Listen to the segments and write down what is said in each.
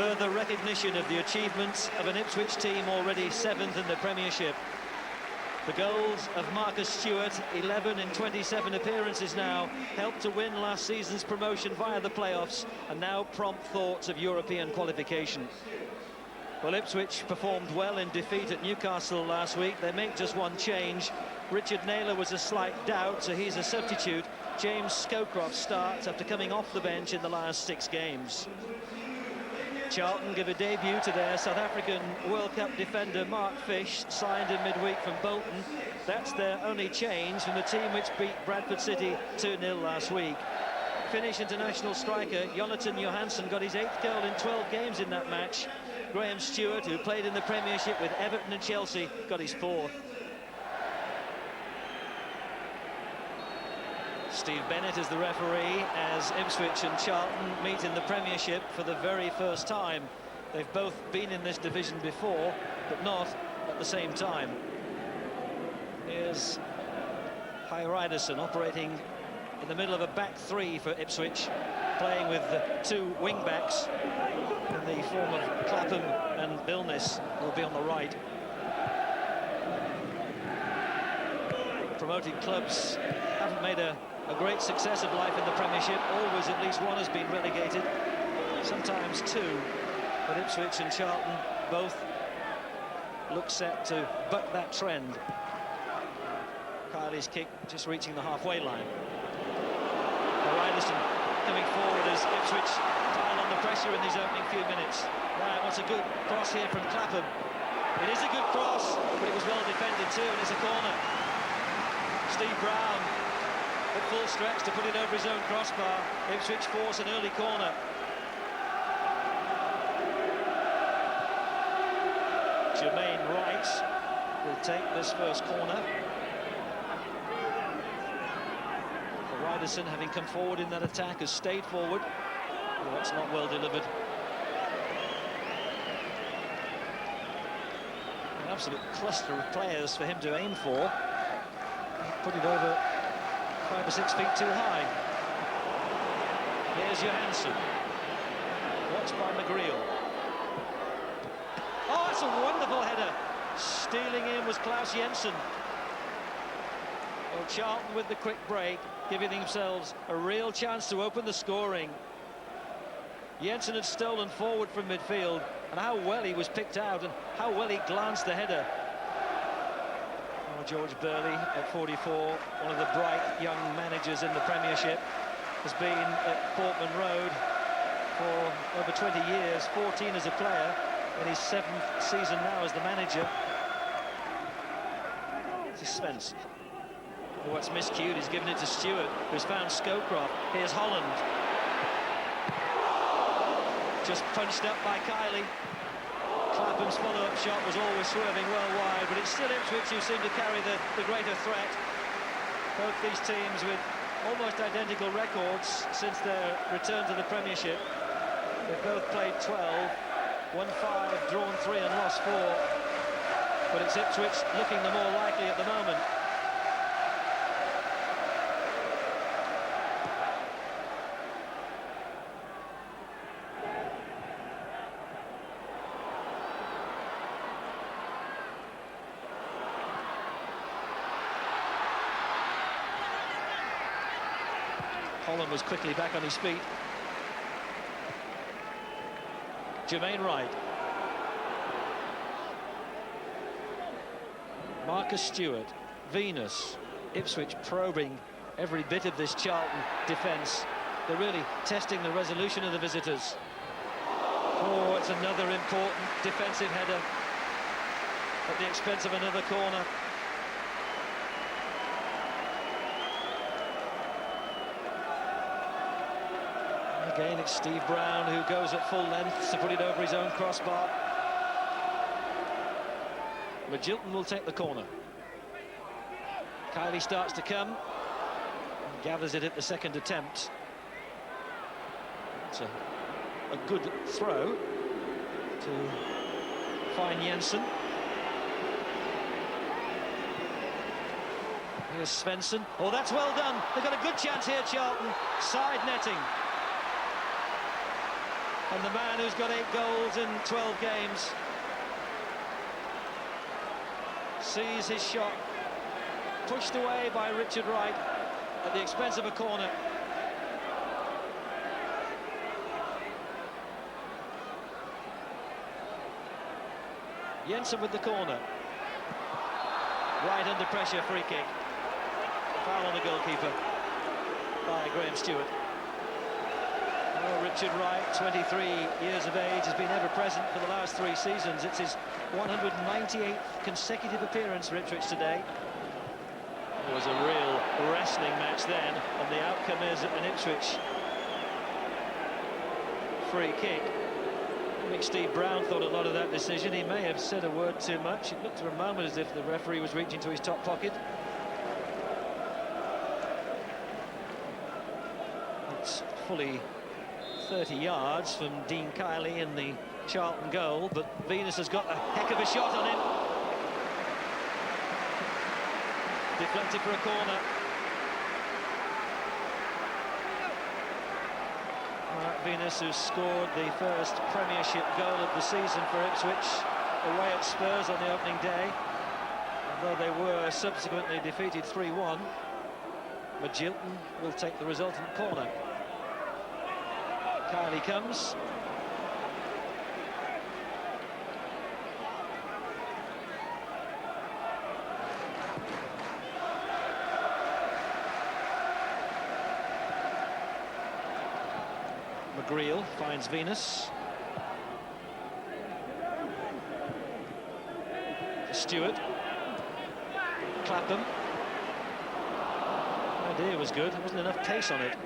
Further recognition of the achievements of an Ipswich team already 7th in the Premiership. The goals of Marcus Stewart, 11 in 27 appearances now, helped to win last season's promotion via the playoffs, and now prompt thoughts of European qualification. Well, Ipswich performed well in defeat at Newcastle last week. They make just one change. Richard Naylor was a slight doubt, so he's a substitute. James Scowcroft starts after coming off the bench in the last 6 games. Charlton give a debut to their South African World Cup defender Mark Fish, signed in midweek from Bolton. That's their only change from the team which beat Bradford City 2-0 last week. Finnish international striker Johansson got his 8th goal in 12 games in that match. Graham Stewart, who played in the Premiership with Everton and Chelsea, got his 4th. Steve Bennett is the referee as Ipswich and Charlton meet in the Premiership for the very first time. They've both been in this division before, but not at the same time. Here's Hreidarsson operating in the middle of a back 3 for Ipswich, playing with the 2 wing-backs in the form of Clapham and Wilnis, who will be on the right. Promoted clubs haven't made a great success of life in the Premiership. Always at least one has been relegated, sometimes 2. But Ipswich and Charlton both look set to buck that trend. Kiely's kick just reaching the halfway line. Hreidarsson coming forward as Ipswich pile on the pressure in these opening few minutes. Right, what's a good cross here from Clapham. It is a good cross, but it was well defended too, and it's a corner. Steve Brown at full stretch to put it over his own crossbar. Ipswich force an early corner. Wright will take this first corner. Hreidarsson, having come forward in that attack, has stayed forward. Oh, that's not well delivered. An absolute cluster of players for him to aim for. Put it over 5 or 6 feet too high. Here's Johansson. Watched by McGreal. Oh, that's a wonderful header. Stealing in was Jensen. Well, Charlton with the quick break, giving themselves a real chance to open the scoring. Jensen had stolen forward from midfield, and how well he was picked out, and how well he glanced the header. Oh, George Burley, at 44, one of the bright young managers in the Premiership, has been at Portman Road for over 20 years, 14 as a player, in his 7th season now as the manager. This is Svensson. Oh, it's miscued. He's given it to Stuart, who's found Scowcroft. Here's Holland. Just punched up by Kiely. Clapham's follow-up shot was always swerving well wide, but it's still Ipswich who seem to carry the greater threat. Both these teams with almost identical records since their return to the Premiership. They've both played 12, won 5, drawn 3 and lost 4. But it's Ipswich looking the more likely at the moment. Holland was quickly back on his feet. Wright. Marcus Stewart, Venus, Ipswich probing every bit of this Charlton defence. They're really testing the resolution of the visitors. Oh, it's another important defensive header at the expense of another corner. Again, it's Steve Brown who goes at full length to put it over his own crossbar. Magilton will take the corner. Kiely starts to come and gathers it at the second attempt. It's a good throw to find Jensen. Here's Svensson. Oh, that's well done. They've got a good chance here, Charlton. Side netting. And the man who's got 8 goals in 12 games sees his shot pushed away by Richard Wright at the expense of a corner. Jensen with the corner. Right under pressure, free kick. Foul on the goalkeeper by Graham Stewart. Oh, Richard Wright, 23 years of age, has been ever present for the last 3 seasons. It's his 198th consecutive appearance for Ipswich today. It was a real wrestling match then, and the outcome is an Ipswich free kick. I think Steve Brown thought a lot of that decision. He may have said a word too much. It looked for a moment as if the referee was reaching to his top pocket. It's fully 30 yards from Dean Kiely in the Charlton goal, but Wilnis has got a heck of a shot on him. Deflected for a corner. Wilnis, who scored the first Premiership goal of the season for Ipswich away at Spurs on the opening day, although they were subsequently defeated 3-1. Magilton will take the resultant corner. Kiely comes. McGreal finds Wilnis. Stewart. Clapham. The idea was good, there wasn't enough pace on it.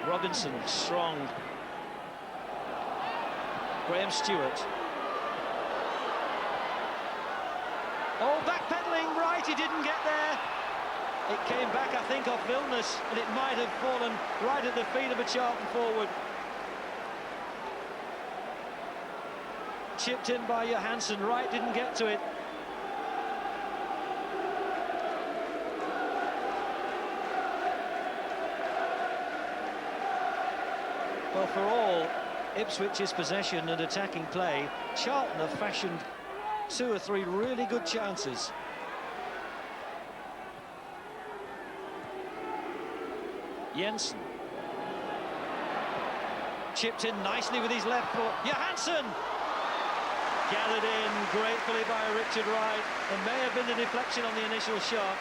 Robinson, strong. Graham Stewart. Oh, backpedaling right, he didn't get there. It came back, I think, off Wilnis, and it might have fallen right at the feet of a Charlton forward. Chipped in by Johansson. Wright didn't get to it. Well, for all Ipswich's possession and attacking play, Charlton have fashioned 2 or 3 really good chances. Jensen. Chipped in nicely with his left foot. Johansson! Gathered in gratefully by Richard Wright. There may have been a deflection on the initial shot,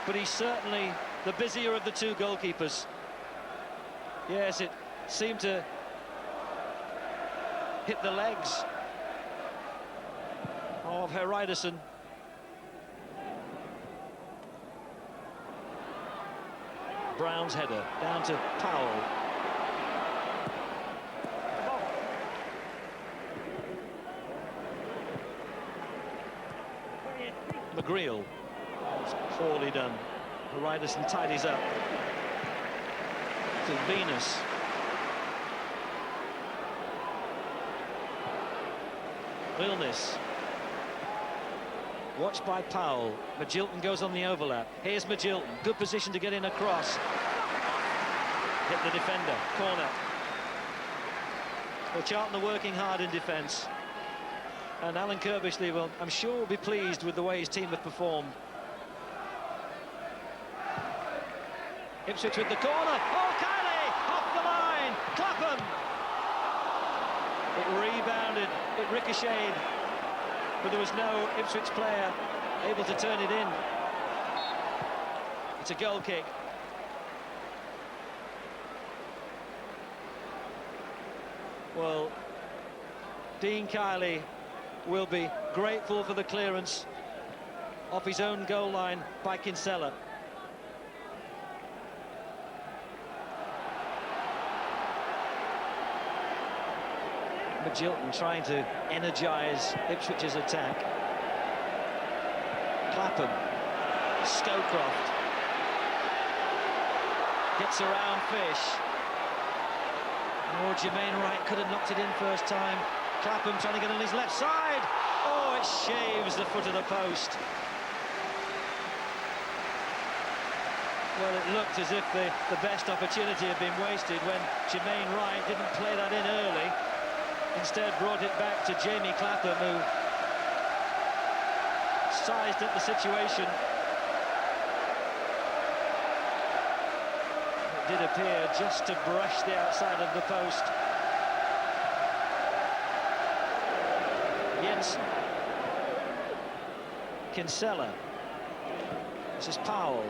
but he's certainly the busier of the 2 goalkeepers. Yes, it seemed to hit the legs of Hreidarsson. Brown's header down to Powell. McGreal. It's poorly done. Hreidarsson tidies up. To Wilnis. Wilnis. Watched by Powell. Magilton goes on the overlap. Here's Magilton. Good position to get in across. Hit the defender. Corner. Well, Charlton are working hard in defence. And Alan Kirbishley will, I'm sure, will be pleased with the way his team have performed. Ipswich with the corner. Oh, Kiely! Off the line! Clapham! It rebounded. It ricocheted. But there was no Ipswich player able to turn it in. It's a goal kick. Well, Dean Kiely will be grateful for the clearance off his own goal line by Kinsella. Magilton trying to energise Ipswich's attack. Clapham. Scowcroft. Gets around Fish. Oh, Jermaine Wright could have knocked it in first time. Clapham trying to get on his left side. Oh, it shaves the foot of the post. Well, it looked as if the best opportunity had been wasted when Jermaine Wright didn't play that in early. Instead brought it back to Jamie Clapham, who sized up the situation. It did appear just to brush the outside of the post. Jensen. Kinsella. This is Powell.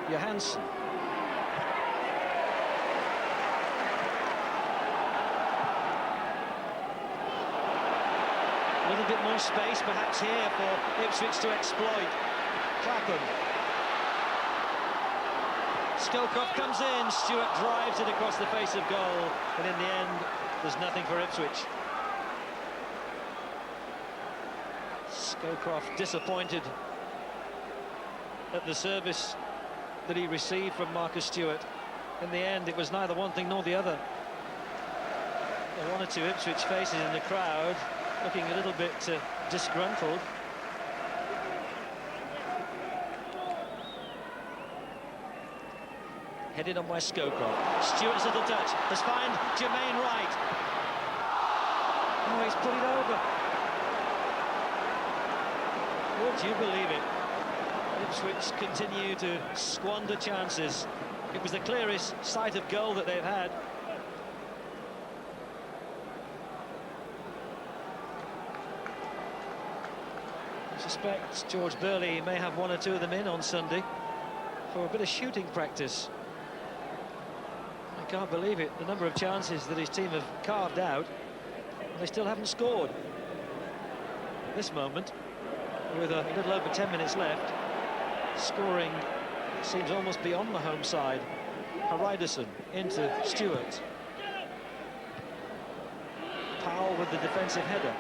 Johansson. A little bit more space perhaps here for Ipswich to exploit. Clapham. Scowcroft comes in, Stewart drives it across the face of goal, and in the end there's nothing for Ipswich. Scowcroft disappointed at the service that he received from Marcus Stewart. In the end, it was neither one thing nor the other. There were one or two Ipswich faces in the crowd, looking a little bit disgruntled. Headed on by Scowcroft. Stewart's little touch has found Jermaine Wright. Oh, he's put it over. Would you believe it? Ipswich continue to squander chances. It was the clearest sight of goal that they've had. I suspect George Burley may have one or two of them in on Sunday for a bit of shooting practice. I can't believe it, the number of chances that his team have carved out, and they still haven't scored. At this moment, with a little over 10 minutes left, scoring seems almost beyond the home side. Hreidarsson into Stewart. Powell with the defensive header.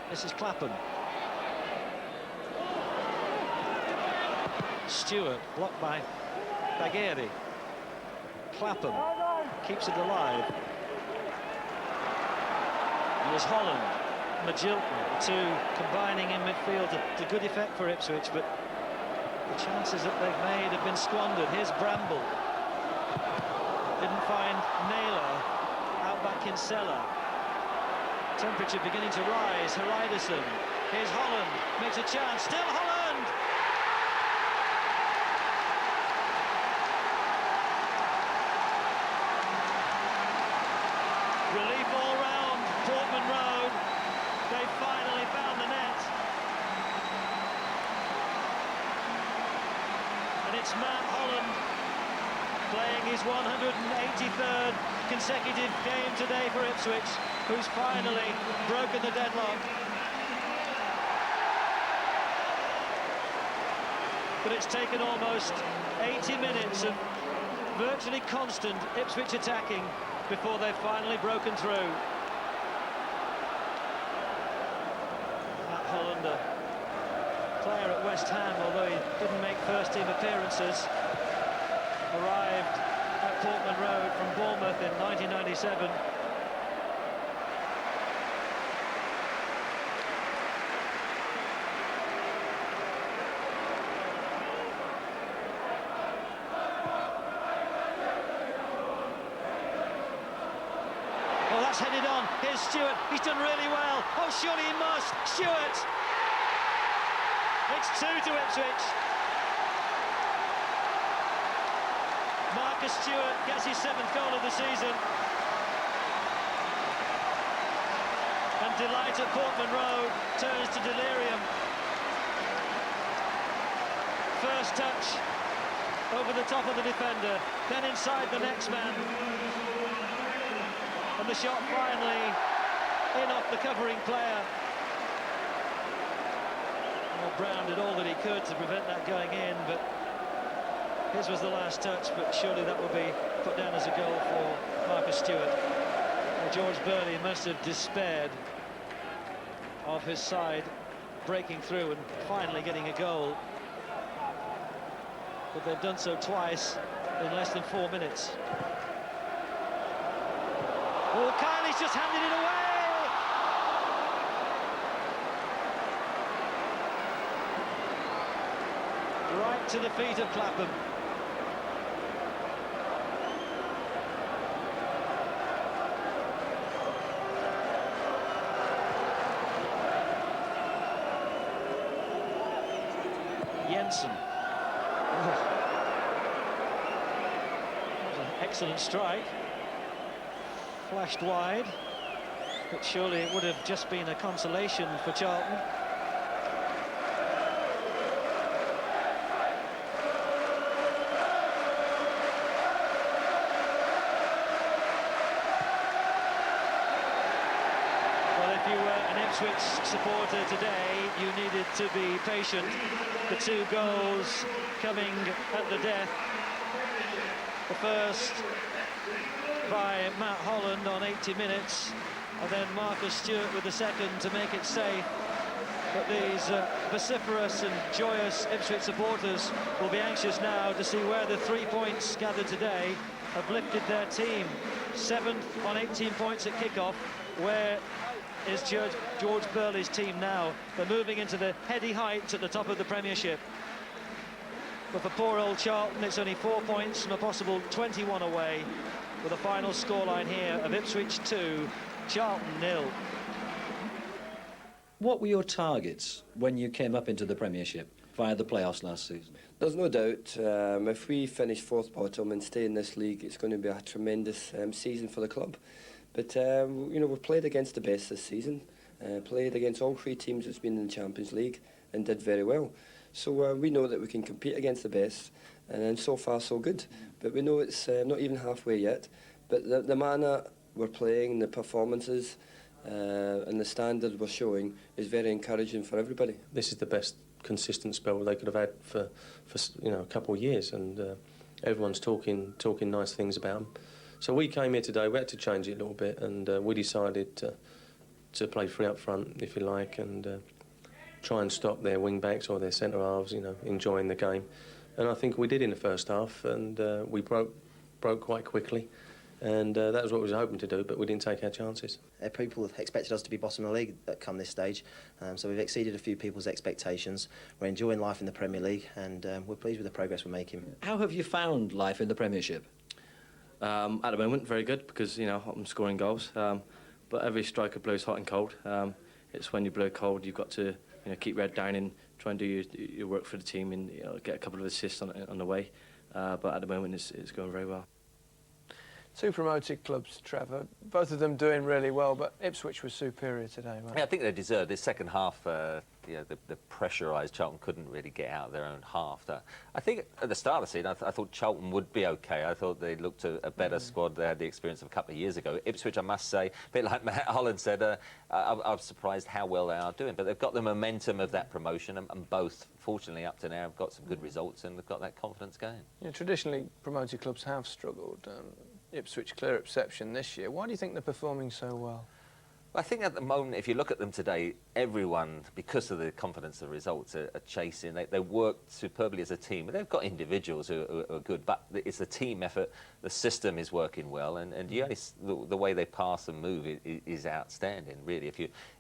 This is Clapham. Stewart blocked by Bagheri. Clapham keeps it alive. Here's Holland, Magilton, the two combining in midfield to good effect for Ipswich, but the chances that they've made have been squandered. Here's Bramble. Didn't find Naylor. Out back Kinsella. Temperature beginning to rise. Hreidarsson. Here's Holland. Makes a chance. Still Holland! Relief all round Portman Road. They finally found the net. And it's Matt Holland playing his 183rd consecutive game today for Ipswich, who's finally broken the deadlock. But it's taken almost 80 minutes of virtually constant Ipswich attacking before they've finally broken through. Matt Holland, a player at West Ham, although he didn't make first-team appearances, arrived at Portman Road from Bournemouth in 1997. Oh, that's headed on. Here's Stewart. He's done really well. Oh, surely he must. Stewart. It's 2 to Ipswich. Marcus Stewart gets his 7th goal of the season. And delight at Portman Road turns to delirium. First touch over the top of the defender, then inside the next man. And the shot finally in off the covering player. Well, Brown did all that he could to prevent that going in, but his was the last touch, but surely that will be put down as a goal for Marcus Stewart. Well, George Burley must have despaired of his side breaking through and finally getting a goal. But they've done so twice in less than 4 minutes. Oh, Kiely's just handed it away! Wright to the feet of Clapham. Jensen. Oh. That was an excellent strike. Flashed wide, but surely it would have just been a consolation for Charlton. Well, if you were an Ipswich supporter today, you needed to be patient. The 2 goals coming at the death. The first by Matt Holland on 80 minutes, and then Marcus Stewart with the second to make it safe. But these vociferous and joyous Ipswich supporters will be anxious now to see where the 3 points gathered today have lifted their team. 7th on 18 points at kick-off. Where is George Burley's team now? They're moving into the heady heights at the top of the Premiership. But for poor old Charlton, it's only 4 points from a possible 21 away, with a final scoreline here of Ipswich 2, Charlton 0. What were your targets when you came up into the Premiership via the playoffs last season? There's no doubt, if we finish 4th bottom and stay in this league, it's going to be a tremendous season for the club. But, you know, we've played against the best this season, played against all 3 teams that's been in the Champions League and did very well. So we know that we can compete against the best, and so far so good. But we know it's not even halfway yet. But the manner we're playing, the performances and the standard we're showing is very encouraging for everybody. This is the best consistent spell they could have had for you know, a couple of years, and everyone's talking nice things about them. So we came here today, we had to change it a little bit, and we decided to play 3 up front, if you like, and try and stop their wing-backs or their centre-halves, you know, enjoying the game. And I think we did in the first half, and we broke quite quickly. And that was what we were hoping to do, but we didn't take our chances. People have expected us to be bottom of the league come this stage, so we've exceeded a few people's expectations. We're enjoying life in the Premier League, and we're pleased with the progress we're making. How have you found life in the Premiership? At the moment, very good, because, you know, I'm scoring goals. But every striker blows hot and cold. It's when you blow cold, you've got to, you know, keep your head down and try and do your work for the team, and, you know, get a couple of assists on the way. But at the moment, it's going very well. 2 promoted clubs, Trevor, both of them doing really well, but Ipswich was superior today, mate. Yeah, I think they deserved this second half. You know, the pressurised Charlton couldn't really get out of their own half. I think at the start of the season, I thought Charlton would be okay. I thought they looked a better squad. They had the experience of a couple of years ago. Ipswich, I must say, a bit like Matt Holland said, I'm surprised how well they are doing. But they've got the momentum of that promotion, and both, fortunately, up to now, have got some good results, and they've got that confidence going. Yeah, traditionally, promoted clubs have struggled. Ipswich clear exception this year. Why do you think they're performing so well? I think at the moment, if you look at them today, everyone, because of the confidence of the results, are chasing. They work superbly as a team. They've got individuals who are good, but it's a team effort. The system is working well, and the way they pass and move is outstanding, really.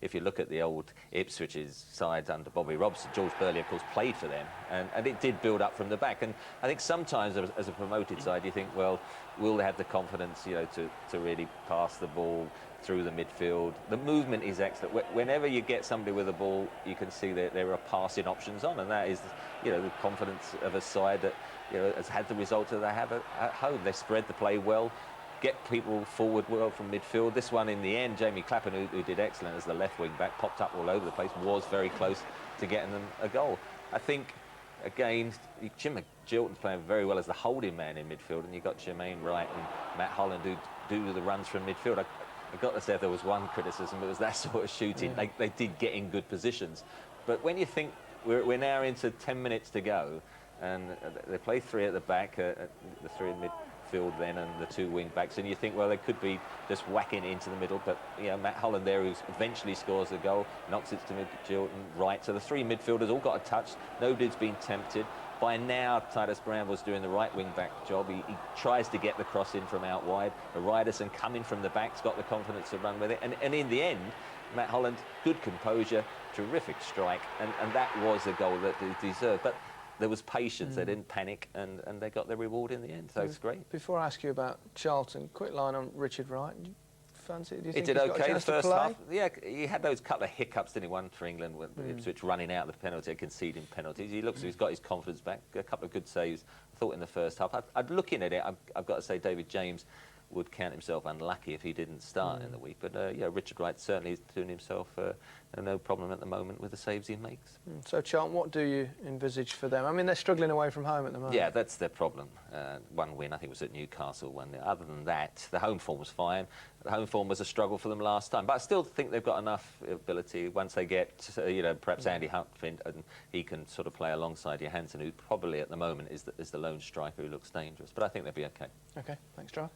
If you look at the old Ipswich's sides under Bobby Robson, George Burley, of course, played for them, and it did build up from the back. And I think sometimes, as a promoted side, you think, well, will they have the confidence, you know, to really pass the ball through the midfield? The movement is excellent. Whenever you get somebody with a ball, you can see that there are passing options on, and that is, you know, the confidence of a side that, you know, has had the result that they have at home. They spread the play well, get people forward well from midfield. This one, in the end, Jamie Clapham, who did excellent as the left wing back, popped up all over the place, was very close to getting them a goal. I think, again, Jim Magilton's playing very well as the holding man in midfield, and you've got Jermaine Wright and Matt Holland who do the runs from midfield. I've got to say, if there was one criticism, it was that sort of shooting. Yeah. They did get in good positions. But when you think we're now into 10 minutes to go, and they play 3 at the back, the 3 in midfield then, and the 2 wing backs, and you think, well, they could be just whacking it into the middle. But, you know, Matt Holland there, who eventually scores the goal, knocks it to Magilton, Wright. So the 3 midfielders all got a touch. Nobody's been tempted. By now, Titus Bramble's doing the right wing-back job. He tries to get the cross in from out wide. Hreidarsson coming from the back's got the confidence to run with it. And in the end, Matt Holland, good composure, terrific strike, and that was a goal that he deserved. But there was patience. They didn't panic, and they got their reward in the end. So it's great. Before I ask you about Charlton, quick line on Richard Wright. Do you fancy? Do you He think did he's got a okay the chance to first play? half. Yeah, he had those couple of hiccups, didn't he? One for England with Ipswich running out of the penalty, conceding penalties. He looks, he's got his confidence back. A couple of good saves, I thought, in the first half. I'd looking at it, I've got to say David James would count himself unlucky if he didn't start in the week. But yeah, Richard Wright certainly is doing himself no problem at the moment with the saves he makes. So, Charlton, what do you envisage for them? I mean, they're struggling away from home at the moment. Yeah, that's their problem. One win, I think, was at Newcastle. Other than that, the home form was fine. The home form was a struggle for them last time. But I still think they've got enough ability once they get, you know, perhaps Andy Huntfin, and he can sort of play alongside Johansson, who probably at the moment is the lone striker who looks dangerous. But I think they'll be okay. OK, thanks, Charles.